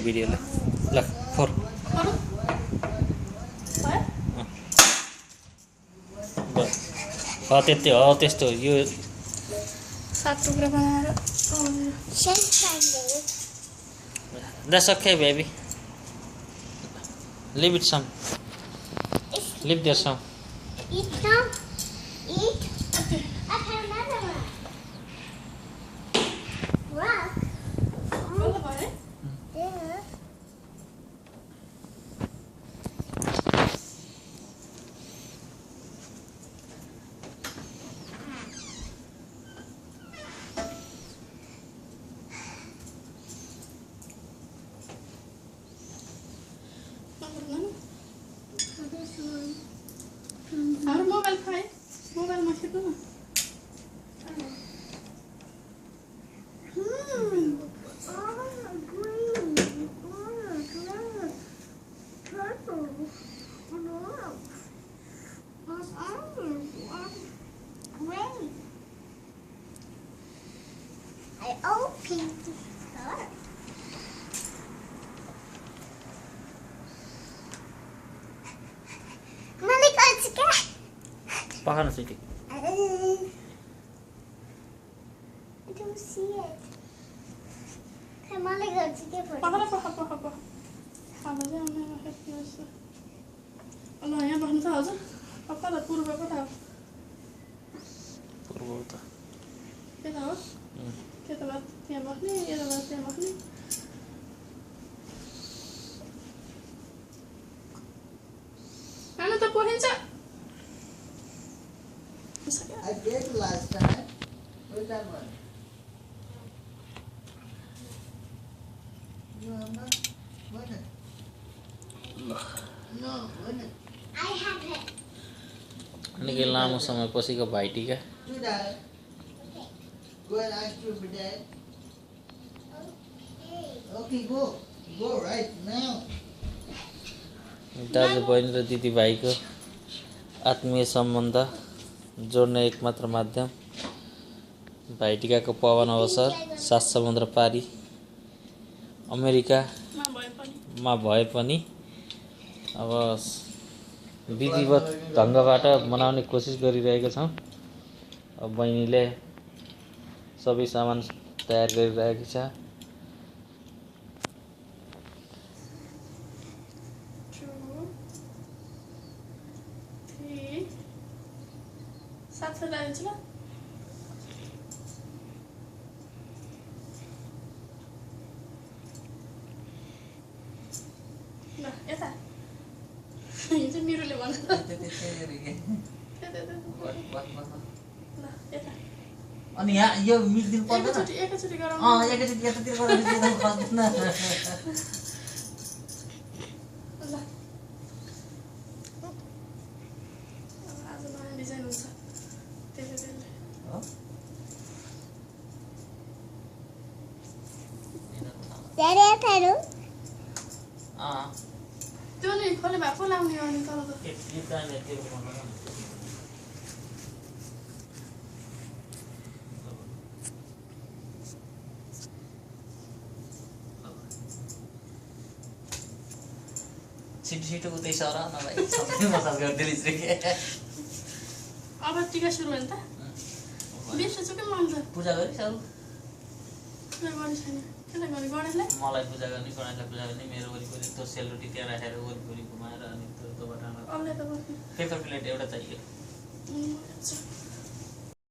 भिडियोलाई ल फोर त्यति हो त्यस्तो यो 7 टुक्रा बनाएर That's okay, baby. Leave it some. Leave there some. Eat some. Eat. Okay. I have another one. Rock. What about it? Yeah. हाम्रो मोबाइल खाए मोबाइलमा खेल्नु न I opened the store. Malik, let's go. Pakan sini. I don't see it. Come on, let's get it. पकड पकड पकड पकड अब चाहिँ आउने हेर्नुहोस् ल यहाँ बस्नु छ हजुर पक्का त पूर्व पो थाहा पूर्व त के त हो के त बात त्यहाँ बस्ने यो त बात त्यहाँ बस्ने खानु त पोखिन्छ I did last time. Where's that one? No, I'm not. Wasn't it? No, wasn't it? I have it. निकै लामो समय पछिको Bhaitika Do that. Go and ask your dad. Okay, go. Go right now. दाजु बहिनी र दिदीभाइको आत्मीय सम्बन्ध जोड्ने एकमात्र माध्यम भाइटिकाको पावन अवसर 7 समुद्र पारी अमेरिकामा भए पनि अब विधिवत ढङ्गबाट मनाउने कोसिस गरिरहेको छौँ। अब बहिनीले सबै सामान तयार गरिरहेको छ। सात लगाइदिन्छु ल ल यता यो चाहिँ मिरोले भन्छ ल यता अनि यहाँ यो मिल्दिनु पर्दैन एकैचोटि गरौँ एकैचोटि यतातिर गर्दा खोज्दैन ल आज नयाँ डिजाइन हुन्छ त्यसले Daddy, Pedro. त्यो नि खोले भएको लाउने अनि तर त छिटो उतै सर नभए सबै मसाज गरिदिनु अब टिका सुरु भयो नि त बिर्सेछु के मन त पूजा गरी सर पूजा गर्ने छैन के गर्ने गणेशलाई मलाई पूजा गर्ने गणेशलाई पूजा गर्ने मेरो वरिपरि त्यो सेलरोटी त्यहाँ राखेर वरिपरि घुमाएर अनि त्यो दोबाटा अरूले त बस्ने पेपर प्लेट एउटा चाहियो अच्छा